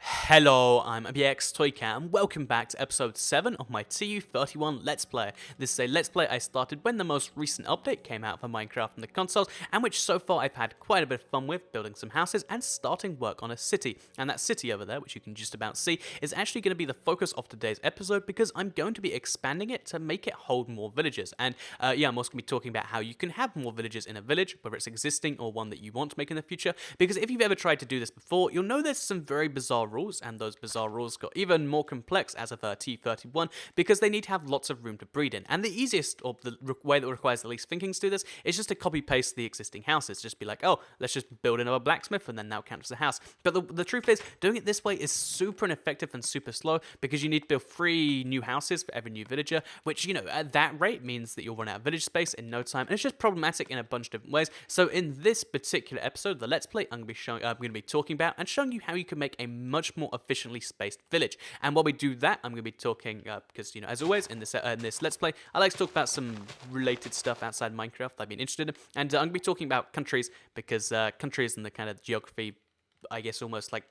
Hello, I'm BX Toycat, and welcome back to episode 7 of my TU31 Let's Play. This is a Let's Play I started when the most recent update came out for Minecraft on the consoles, and which so far I've had quite a bit of fun with, building some houses and starting work on a city. And that city over there, which you can just about see, is actually going to be the focus of today's episode because I'm going to be expanding it to make it hold more villages. And yeah, I'm also going to be talking about how you can have more villages in a village, whether it's existing or one that you want to make in the future, because if you've ever tried to do this before, you'll know there's some very bizarre rules, and those bizarre rules got even more complex as of T31 because they need to have lots of room to breed in. And the easiest, or the way that requires the least thinking to do this, is just to copy paste the existing houses. Just be like, oh, let's just build another blacksmith, and then that counts as a house. But the truth is, doing it this way is super ineffective and super slow because you need to build 3 new houses for every new villager, which, you know, at that rate means that you'll run out of village space in no time, and it's just problematic in a bunch of different ways. So in this particular episode, the Let's Play, I'm going to be talking about and showing you how you can make a much more efficiently spaced village. And while we do that, I'm going to be talking, because, you know, as always, in this Let's Play, I like to talk about some related stuff outside Minecraft I've been interested in, and I'm going to be talking about countries, because countries and the kind of geography, I guess, almost like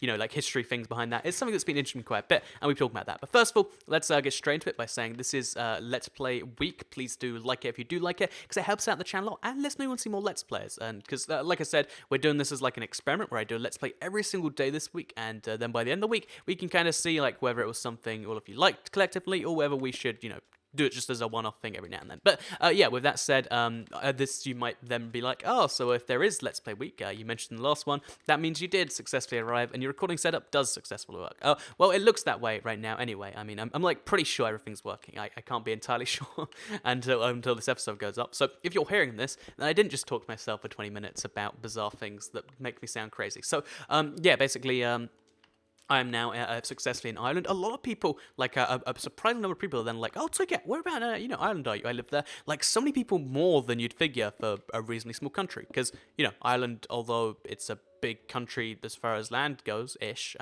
like history things behind that. It's something that's been interesting quite a bit, and we've talked about that. But first of all, let's get straight into it by saying this is Let's Play week. Please do like it if you do like it, because it helps out the channel, and lets me want to see more Let's Plays. And because, like I said, we're doing this as like an experiment where I do a Let's Play every single day this week, and then by the end of the week, we can kind of see like whether it was something all of you liked collectively, or whether we should, do it just as a one-off thing every now and then. But yeah, with that said, this you might then be like, oh, so if there is Let's Play Week, you mentioned the last one, that means you did successfully arrive and your recording setup does successfully work. Well, it looks that way right now anyway. I mean, I'm like pretty sure everything's working. I can't be entirely sure until this episode goes up. So if you're hearing this, then I didn't just talk to myself for 20 minutes about bizarre things that make me sound crazy. So yeah, basically, I am now successfully in Ireland. A lot of people, like a surprising number of people, are then like, "Oh, Ticket, where about Ireland are you? I live there." Like so many people more than you'd figure for a reasonably small country, because Ireland, although it's a big country as far as land goes, it's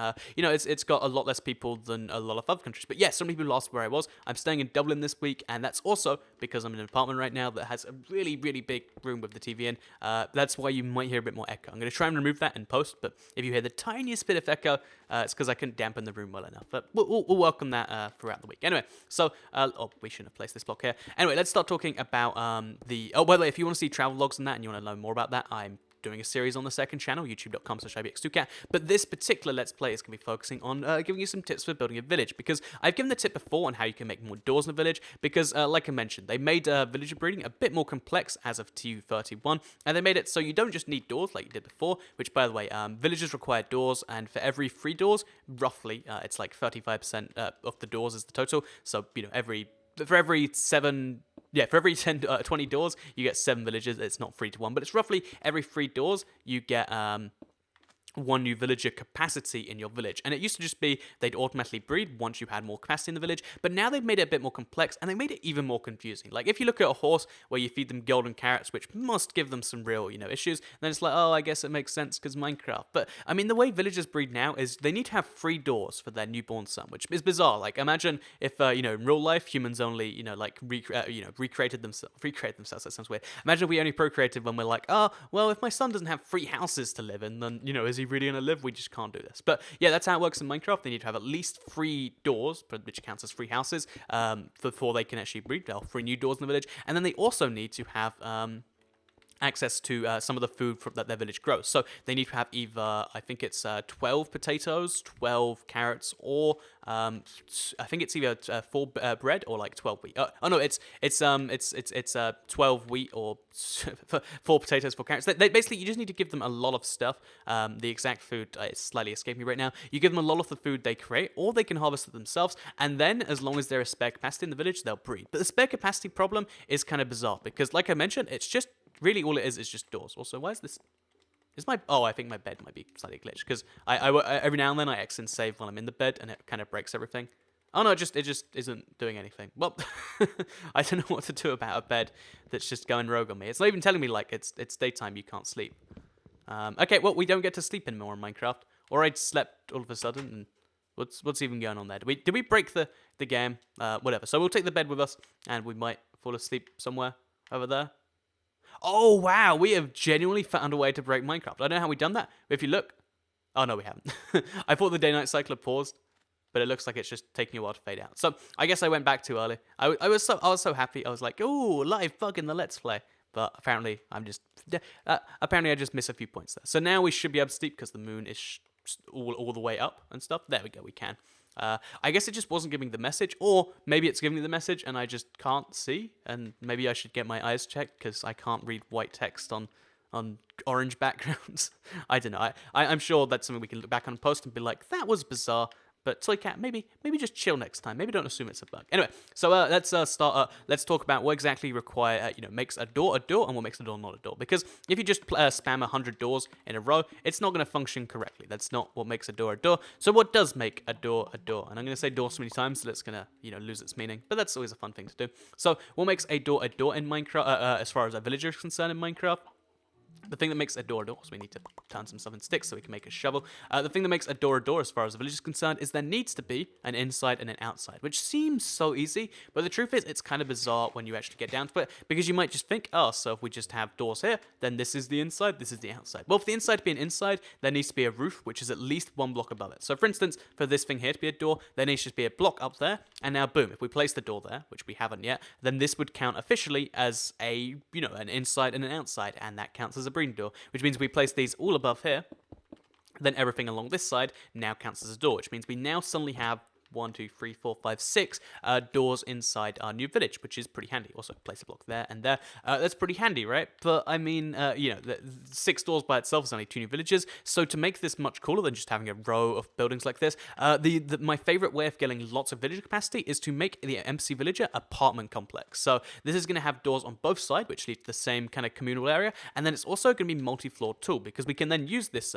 got a lot less people than a lot of other countries. But yeah, so many people asked where I was. I'm staying in Dublin this week, and that's also because I'm in an apartment right now that has a really, really big room with the TV in. That's why you might hear a bit more echo. I'm going to try and remove that in post, but if you hear the tiniest bit of echo, it's because I couldn't dampen the room well enough. But we'll welcome that throughout the week. Anyway, so, we shouldn't have placed this block here. Anyway, let's start talking about by the way, if you want to see travel logs and that, and you want to know more about that, I'm doing a series on the second channel, youtube.com/ibx2cat, but this particular Let's Play is going to be focusing on giving you some tips for building a village, because I've given the tip before on how you can make more doors in a village, because like I mentioned, they made villager breeding a bit more complex as of TU31, and they made it so you don't just need doors like you did before, which, by the way, villagers require doors, and for every 3 doors, roughly, it's like 35% of the doors is the total, so, for every 10, 20 doors, you get 7 villages. It's not 3 to 1, but it's roughly every 3 doors, you get 1 new villager capacity in your village. And it used to just be they'd automatically breed once you had more capacity in the village, but now they've made it a bit more complex, and they made it even more confusing. Like, if you look at a horse where you feed them golden carrots, which must give them some real, issues, then it's like, oh, I guess it makes sense because Minecraft. But, I mean, the way villagers breed now is they need to have 3 doors for their newborn son, which is bizarre. Like, imagine if, in real life, humans only, recreated themselves. That sounds weird. Imagine if we only procreated when we're like, oh, well, if my son doesn't have 3 houses to live in, then, is he really gonna live? We just can't do this. But yeah, that's how it works in Minecraft. They need to have at least 3 doors, which counts as 3 houses, before they can actually breed. They'll 3 new doors in the village, and then they also need to have access to some of the food that their village grows. So they need to have either, I think it's 12 potatoes, 12 carrots, or I think it's either 4 bread or like 12 wheat. Oh no, it's 12 wheat or 4 potatoes, 4 carrots. They basically, you just need to give them a lot of stuff. The exact food is slightly escaping me right now. You give them a lot of the food they create, or they can harvest it themselves, and then as long as there is spare capacity in the village, they'll breed. But the spare capacity problem is kind of bizarre, because like I mentioned, it's just really all it is just doors. Also, why is this? I think my bed might be slightly glitched, because I every now and then I exit and save while I'm in the bed, and it kind of breaks everything. Oh no, it just isn't doing anything. Well, I don't know what to do about a bed that's just going rogue on me. It's not even telling me like it's daytime, you can't sleep. Okay, well, we don't get to sleep anymore in Minecraft. Or I slept all of a sudden, and what's even going on there? Did we break the game? Whatever. So we'll take the bed with us, and we might fall asleep somewhere over there. Oh, wow, we have genuinely found a way to break Minecraft. I don't know how we've done that, but if you look, Oh, no, we haven't. I thought the day-night cycle had paused, but it looks like it's just taking a while to fade out. So I guess I went back too early. I was so happy. I was like, "Ooh, live bug in the Let's Play." But apparently, apparently I just miss a few points there. So now we should be able to sleep because the moon is all the way up and stuff. There we go. We can. I guess it just wasn't giving the message, or maybe it's giving me the message and I just can't see, and maybe I should get my eyes checked because I can't read white text on orange backgrounds. I don't know. I'm sure that's something we can look back on and post and be like, that was bizarre. But Toycat, maybe just chill next time. Maybe don't assume it's a bug. Anyway, so let's start. Let's talk about what exactly makes a door, and what makes a door not a door. Because if you just spam 100 doors in a row, it's not going to function correctly. That's not what makes a door a door. So what does make a door a door? And I'm going to say door so many times that it's going to lose its meaning. But that's always a fun thing to do. So what makes a door in Minecraft? As far as a villager is concerned in Minecraft. The thing that makes a door, so we need to turn some stuff in sticks so we can make a shovel. The thing that makes a door, as far as the village is concerned, is there needs to be an inside and an outside, which seems so easy, but the truth is it's kind of bizarre when you actually get down to it, because you might just think, oh, so if we just have doors here, then this is the inside, this is the outside. Well, for the inside to be an inside, there needs to be a roof, which is at least one block above it. So for instance, for this thing here to be a door, there needs to be a block up there, and now boom, if we place the door there, which we haven't yet, then this would count officially as an inside and an outside, and that counts as a breeding door, which means we place these all above here, then everything along this side now counts as a door, which means we now suddenly have 1, 2, 3, 4, 5, 6 doors inside our new village, which is pretty handy. Also, place a block there and there. That's pretty handy, right? But I mean, 6 doors by itself is only 2 new villages. So to make this much cooler than just having a row of buildings like this, my favorite way of getting lots of villager capacity is to make the MC villager apartment complex. So this is going to have doors on both sides, which lead to the same kind of communal area, and then it's also going to be multi-floored too, because we can then use this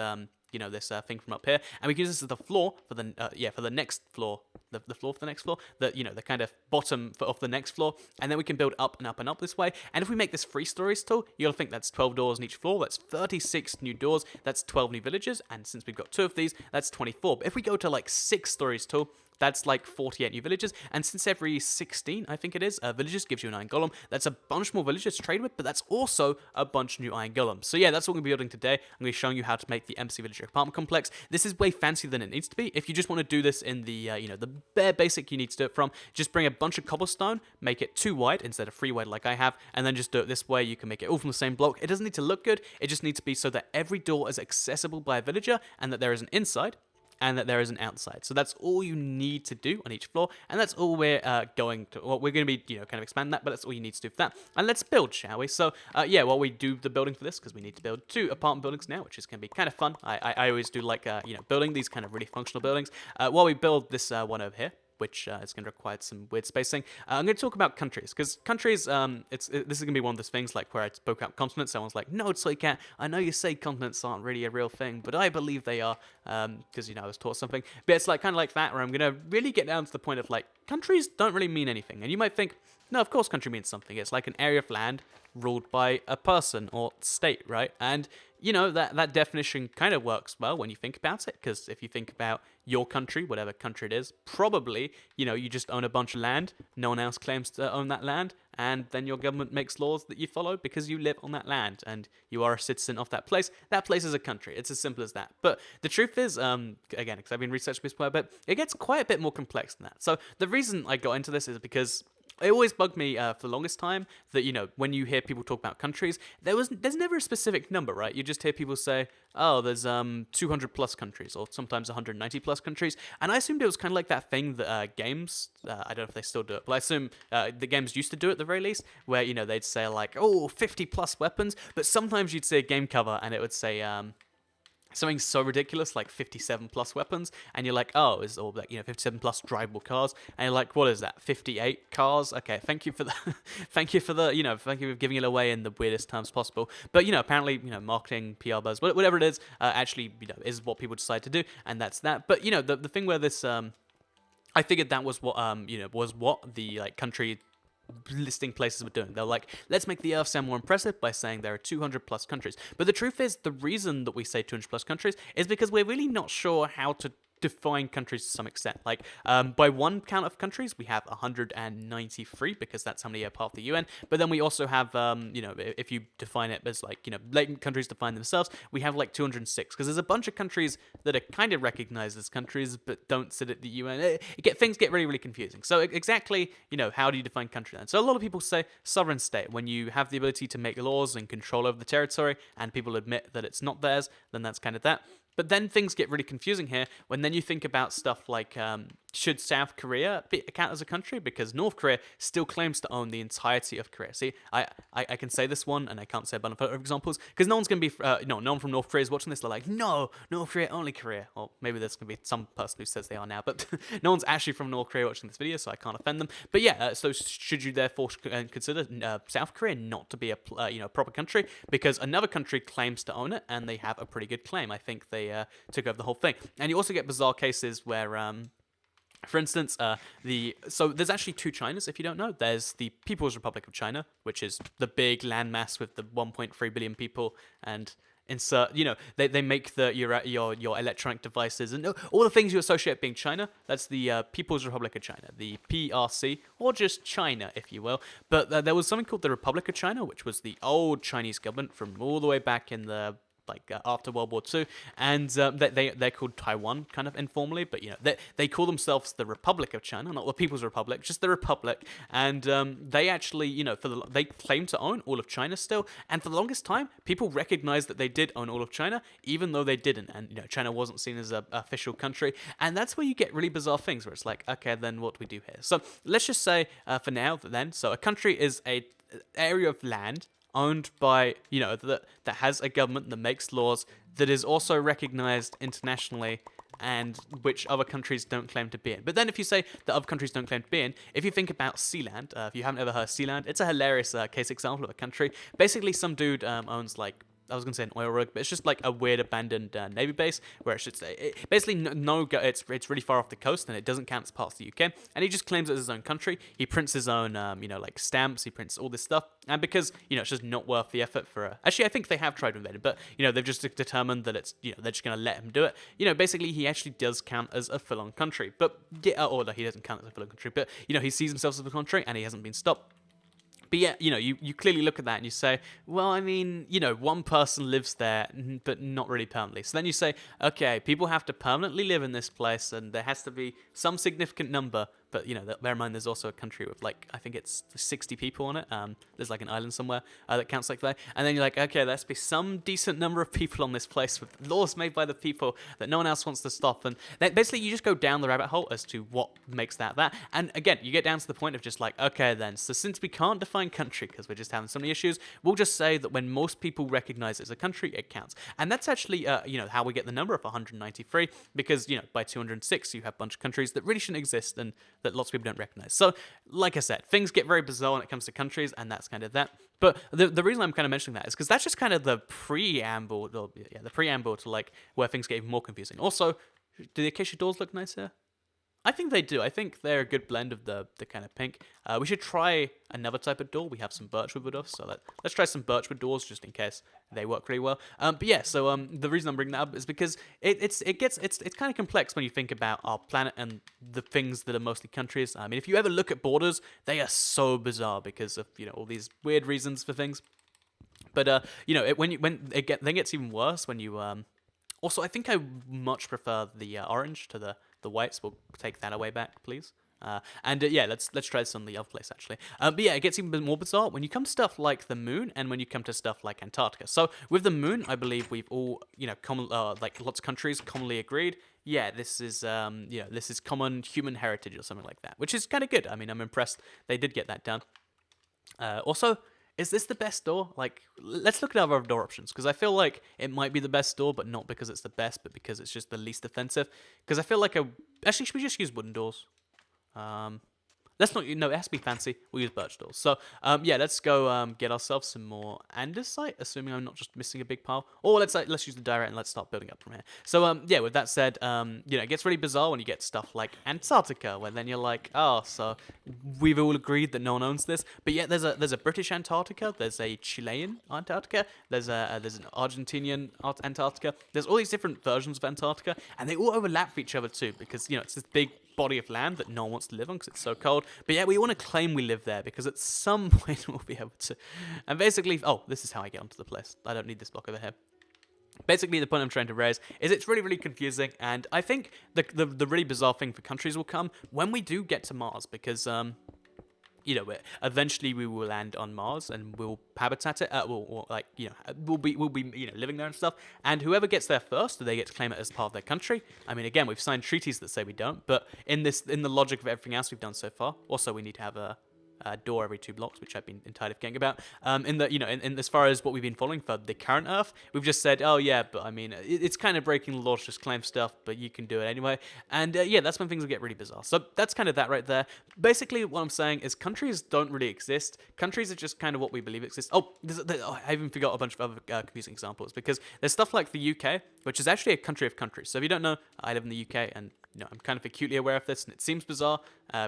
this thing from up here, and we can use this as the floor for the next floor, the floor for the next floor, the kind of bottom of the next floor, and then we can build up and up and up this way. And if we make this 3 stories tall, you'll think that's 12 doors in each floor. That's 36 new doors. That's 12 new villages, and since we've got 2 of these, that's 24. But if we go to like 6 stories tall, that's like 48 new villages, and since every 16, I think it is, villages gives you an iron golem, that's a bunch more villages to trade with, but that's also a bunch of new iron golems. So yeah, that's what we're going to be building today. I'm going to be showing you how to make the MC villager apartment complex. This is way fancier than it needs to be. If you just want to do this in the, the bare basic you need to do it from, just bring a bunch of cobblestone, make it 2 wide instead of 3 wide like I have, and then just do it this way. You can make it all from the same block. It doesn't need to look good. It just needs to be so that every door is accessible by a villager, and that there is an inside, and that there is an outside. So that's all you need to do on each floor, and that's all we're going to. Well, we're going to be, kind of expanding that, but that's all you need to do for that. And let's build, shall we? So, while we do the building for this, because we need to build 2 apartment buildings now, which is going to be kind of fun. I always do like, building these kind of really functional buildings. While we build this one over here, which is going to require some weird spacing. I'm going to talk about countries, because countries, this is going to be one of those things like where I spoke out continents. Someone's like, no, it's like, I know you say continents aren't really a real thing, but I believe they are, because, I was taught something. But it's like kind of like that, where I'm going to really get down to the point of like, countries don't really mean anything. And you might think, no, of course country means something. It's like an area of land ruled by a person or state, right? And that definition kind of works well when you think about it, because if you think about your country, whatever country it is, probably, you just own a bunch of land, no one else claims to own that land, and then your government makes laws that you follow because you live on that land, and you are a citizen of that place. That place is a country. It's as simple as that. But the truth is, again, because I've been researching this quite a bit, it gets quite a bit more complex than that. So the reason I got into this is because it always bugged me for the longest time that, when you hear people talk about countries, there's never a specific number, right? You just hear people say, oh, there's 200 plus countries, or sometimes 190 plus countries. And I assumed it was kind of like that thing that games, I don't know if they still do it, but I assume the games used to do it at the very least, where, they'd say like, oh, 50 plus weapons. But sometimes you'd see a game cover and it would say, something so ridiculous like 57 plus weapons, and you're like, oh, is all that 57 plus drivable cars, and you're like, what is that, 58 cars? Okay, thank you for the thank you for giving it away in the weirdest terms possible. But apparently marketing, PR buzz, whatever it is, actually is what people decide to do, and that's that. But the thing where this I figured that was what was what the country listing places were doing. They're like, let's make the Earth sound more impressive by saying there are 200 plus countries. But the truth is, the reason that we say 200 plus countries is because we're really not sure how to define countries to some extent. Like, by one count of countries, we have 193 because that's how many are part of the UN. But then we also have, if you define it as like, letting countries define themselves, we have like 206 because there's a bunch of countries that are kind of recognized as countries but don't sit at the UN. Things get really, really confusing. So exactly, how do you define country then? So a lot of people say sovereign state. When you have the ability to make laws and control over the territory and people admit that it's not theirs, then that's kind of that. But then things get really confusing here when then you think about stuff like, should South Korea count as a country? Because North Korea still claims to own the entirety of Korea. See, I can say this one, and I can't say a bunch of other examples, because no one's going to be, no one from North Korea is watching this. They're like, no, North Korea, only Korea. Or maybe there's going to be some person who says they are now, but no one's actually from North Korea watching this video, so I can't offend them. But yeah, so should you therefore consider South Korea not to be a proper country? Because another country claims to own it, and they have a pretty good claim. I think they took over the whole thing. And you also get bizarre cases where, for instance, so there's actually two Chinas, if you don't know. There's the People's Republic of China, which is the big landmass with the 1.3 billion people, and they make your electronic devices and all the things you associate being China. That's the People's Republic of China, the PRC, or just China, if you will. But there was something called the Republic of China, which was the old Chinese government from all the way back in the after World War II, and they're called Taiwan, kind of informally, but they call themselves the Republic of China, not the People's Republic, just the Republic, and they actually, they claim to own all of China still, and for the longest time, people recognized that they did own all of China, even though they didn't, and China wasn't seen as an official country, and that's where you get really bizarre things, where it's like, okay, then what do we do here? So let's just say, for now, so a country is a area of land owned by, that has a government that makes laws, that is also recognized internationally, and which other countries don't claim to be in. But then if you say that other countries don't claim to be in, if you think about Sealand, if you haven't ever heard of Sealand, it's a hilarious case example of a country. Basically, some dude owns like, I was going to say an oil rig, but it's just like a weird abandoned Navy base where it's just basically it's really far off the coast and it doesn't count as part of the UK. And he just claims it as his own country. He prints his own, like stamps. He prints all this stuff. And because, it's just not worth the effort for actually, I think they have tried to invade it, but, they've just determined that it's, they're just going to let him do it. Basically, he actually does count as a full-on country. But, or no, he doesn't count as a full-on country. But, he sees himself as a country and he hasn't been stopped. But yeah, you clearly look at that and you say, well, I mean, one person lives there, but not really permanently. So then you say, okay, people have to permanently live in this place and there has to be some significant number. But, bear in mind, there's also a country with, like, I think it's 60 people on it. There's, like, an island somewhere that counts like that. And then you're like, okay, there's be some decent number of people on this place with laws made by the people that no one else wants to stop. And basically, you just go down the rabbit hole as to what makes that. And, again, you get down to the point of just like, okay, then, so since we can't define country because we're just having so many issues, we'll just say that when most people recognize it as a country, it counts. And that's actually, how we get the number of 193 because, by 206, you have a bunch of countries that really shouldn't exist and that lots of people don't recognize. So, like I said, things get very bizarre when it comes to countries, and that's kind of that. But the reason I'm kind of mentioning that is because that's just kind of the preamble to like where things get even more confusing. Also, do the acacia doors look nice here? I think they do. I think they're a good blend of the kind of pink. We should try another type of door. We have some birchwood with us, so let's try some birchwood doors just in case they work really well. But yeah, so the reason I'm bringing that up is because it's kind of complex when you think about our planet and the things that are mostly countries. I mean, if you ever look at borders, they are so bizarre because of all these weird reasons for things. But when it gets even worse when you Also, I think I much prefer the orange to the whites. We'll take that away back, please. Yeah, let's try this on the other place, actually. But yeah, it gets even more bizarre when you come to stuff like the moon and when you come to stuff like Antarctica. So with the moon, I believe we've all, like lots of countries commonly agreed, yeah, this is common human heritage or something like that, which is kind of good. I mean, I'm impressed they did get that done. Also, is this the best door? Like, let's look at other door options, because I feel like it might be the best door, but not because it's the best, but because it's just the least offensive. Because I feel like actually, should we just use wooden doors? Let's let's not, no, it has to be fancy. We'll use birch doors. So, yeah, let's go get ourselves some more andesite, assuming I'm not just missing a big pile. Or let's use the direct and let's start building up from here. So, yeah, with that said, it gets really bizarre when you get stuff like Antarctica, where then you're like, oh, so we've all agreed that no one owns this. But yeah, there's a British Antarctica, there's a Chilean Antarctica, there's an Argentinian Antarctica. There's all these different versions of Antarctica, and they all overlap with each other too, because it's this big body of land that no one wants to live on because it's so cold. But yeah, we want to claim we live there because at some point we'll be able to. And basically, this is how I get onto the place. I don't need this block over here. Basically, the point I'm trying to raise is it's really, really confusing, and I think the really bizarre thing for countries will come when we do get to Mars, because eventually we will land on Mars and we'll habitat it. We'll be living there and stuff. And whoever gets there first, they get to claim it as part of their country. I mean, again, we've signed treaties that say we don't, but in the logic of everything else we've done so far, also we need to have a door every 2 blocks, which I've been entirely forgetting about. In as far as what we've been following for the current Earth, we've just said, oh yeah, but I mean, it's kind of breaking the law to just claim stuff, but you can do it anyway. And yeah, that's when things will get really bizarre. So that's kind of that right there. Basically, what I'm saying is countries don't really exist. Countries are just kind of what we believe exists. I even forgot a bunch of other confusing examples, because there's stuff like the UK, which is actually a country of countries. So if you don't know, I live in the UK, and I'm kind of acutely aware of this, and it seems bizarre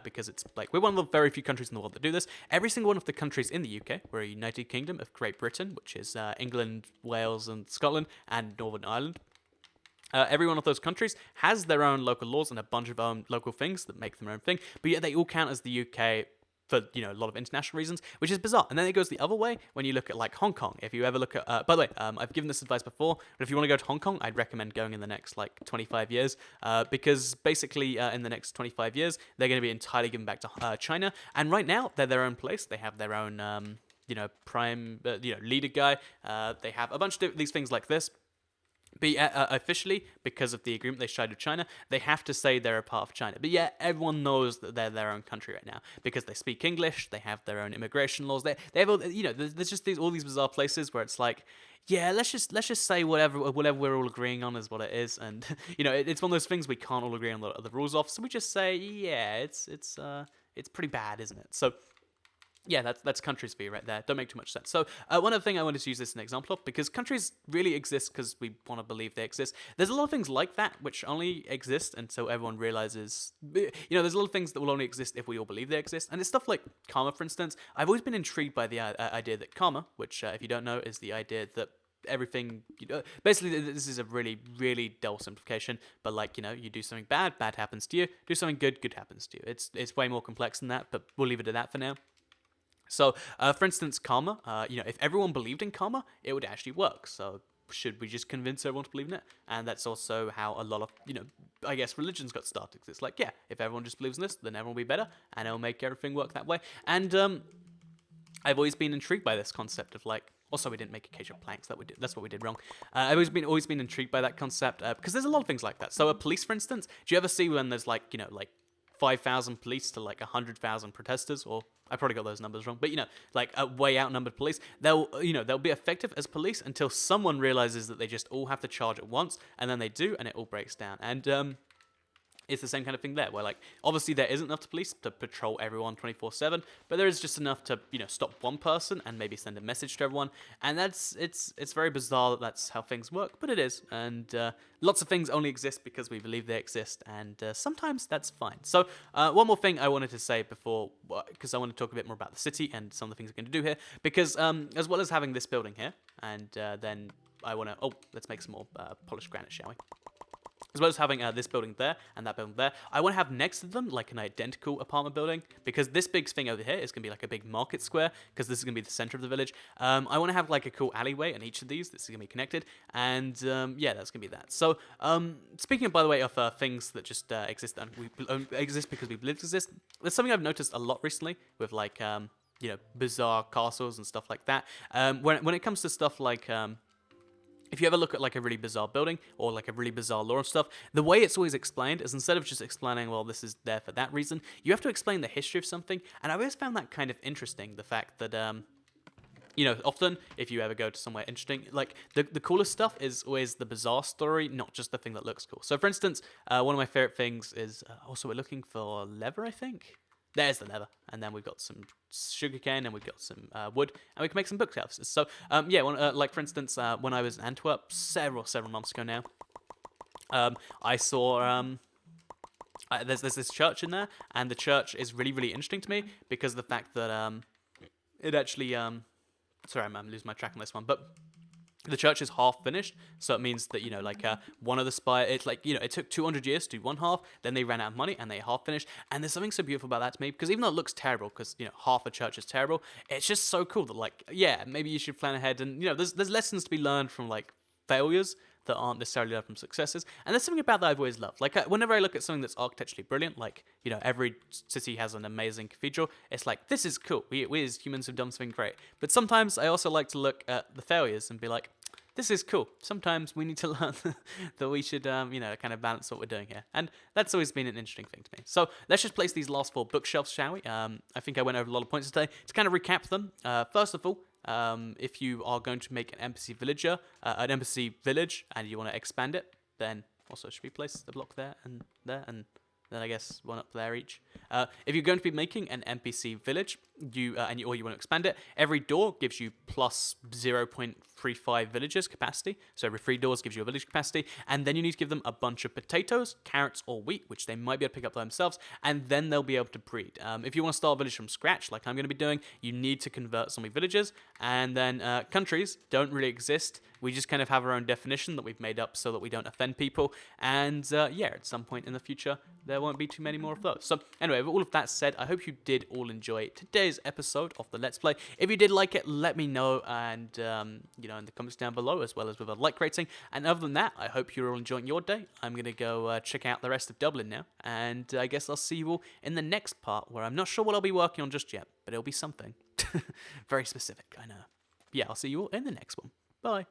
because it's like we're one of the very few countries in the world that do this. Every single one of the countries in the UK, we're a United Kingdom of Great Britain, which is England, Wales, and Scotland, and Northern Ireland. Every one of those countries has their own local laws and a bunch of local things that make them their own thing, but yet they all count as the UK for a lot of international reasons, which is bizarre. And then it goes the other way when you look at like Hong Kong. If you ever look at, by the way, I've given this advice before, but if you want to go to Hong Kong, I'd recommend going in the next 25 years, because basically in the next 25 years they're going to be entirely given back to China. And right now they're their own place. They have their own prime leader guy. They have a bunch of these things like this. But officially, because of the agreement they signed with China, they have to say they're a part of China. But yeah, everyone knows that they're their own country right now because they speak English. They have their own immigration laws. They have all, there's just all these bizarre places where it's like, yeah, let's just say whatever we're all agreeing on is what it is, and it's one of those things we can't all agree on the rules of. So we just say, yeah, it's pretty bad, isn't it? So. Yeah, that's countries for you right there. Don't make too much sense. So one other thing I wanted to use this as an example of, because countries really exist because we want to believe they exist. There's a lot of things like that which only exist until everyone realizes, there's a lot of things that will only exist if we all believe they exist. And it's stuff like karma, for instance. I've always been intrigued by the idea that karma, which if you don't know, is the idea that everything, basically this is a really, really dull simplification, but you do something bad happens to you. Do something good happens to you. It's way more complex than that, but we'll leave it at that for now. So, for instance, karma, if everyone believed in karma, it would actually work. So, should we just convince everyone to believe in it? And that's also how a lot of, I guess religions got started. It's like, yeah, if everyone just believes in this, then everyone will be better, and it'll make everything work that way. And I've always been intrigued by this concept of also, we didn't make a cage of planks. That's what we did wrong. I've always been intrigued by that concept because there's a lot of things like that. So, a police, for instance, do you ever see when there's 5,000 police to 100,000 protesters, or I probably got those numbers wrong, but way outnumbered police, they'll be effective as police until someone realizes that they just all have to charge at once, and then they do, and it all breaks down. And it's the same kind of thing there, where obviously there isn't enough police to patrol everyone 24/7, but there is just enough to stop one person and maybe send a message to everyone, and it's very bizarre that that's how things work, but it is, and lots of things only exist because we believe they exist, and sometimes that's fine. So one more thing I wanted to say before, because I want to talk a bit more about the city and some of the things we're going to do here, because as well as having this building here, and then I want to, let's make some more polished granite, shall we? As well as having this building there and that building there, I want to have next to them an identical apartment building, because this big thing over here is going to be a big market square, because this is going to be the center of the village. I want to have a cool alleyway in each of these. This is going to be connected, and yeah, that's going to be that. So speaking, by the way, of things that just exist and we exist because we believe exist, there's something I've noticed a lot recently with bizarre castles and stuff like that. When it comes to stuff like if you ever look at a really bizarre building or a really bizarre law and stuff, the way it's always explained is, instead of just explaining, well, this is there for that reason, you have to explain the history of something. And I've always found that kind of interesting, the fact that often if you ever go to somewhere interesting, the coolest stuff is always the bizarre story, not just the thing that looks cool. So for instance, one of my favorite things is also we're looking for leather, I think. There's the leather, and then we've got some sugarcane, and we've got some wood, and we can make some bookshelves. So yeah, like for instance, when I was in Antwerp several months ago now, I saw there's this church in there, and the church is really interesting to me because of the fact that it actually sorry, I'm losing my track on this one, but the church is half finished, so it means that, you know, like one of the spire, it's like, you know, it took 200 years to do one half, then they ran out of money and they half finished. And there's something so beautiful about that to me, because even though it looks terrible, because, you know, half a church is terrible, it's just so cool that, like, yeah, maybe you should plan ahead. And, you know, there's lessons to be learned from, like, failures that aren't necessarily learned from successes. And there's something about that I've always loved. Like, whenever I look at something that's architecturally brilliant, like, you know, every city has an amazing cathedral, it's like, this is cool. We as humans have done something great. But sometimes I also like to look at the failures and be like, this is cool. Sometimes we need to learn that we should, you know, kind of balance what we're doing here. And that's always been an interesting thing to me. So let's just place these last 4 bookshelves, shall we? I think I went over a lot of points today. To kind of recap them, first of all, if you are going to make an NPC village, and you want to expand it, then also should we place the block there, and then I guess one up there each. If you're going to be making an NPC village, or you want to expand it, every door gives you plus 0.35 villages capacity. So every 3 doors gives you a village capacity, and then you need to give them a bunch of potatoes, carrots, or wheat, which they might be able to pick up by themselves, and then they'll be able to breed. If you want to start a village from scratch, like I'm going to be doing, you need to convert zombie villages, and then countries don't really exist. We just kind of have our own definition that we've made up so that we don't offend people, and yeah, at some point in the future, there won't be too many more of those. So anyway, with all of that said, I hope you did all enjoy today's episode of the Let's Play. If you did like it, let me know, and you know, in the comments down below, as well as with a like rating. And other than that, I hope you're all enjoying your day. I'm gonna go check out the rest of Dublin now, and I guess I'll see you all in the next part, where I'm not sure what I'll be working on just yet, but it'll be something very specific, I know. Yeah, I'll see you all in the next one. Bye.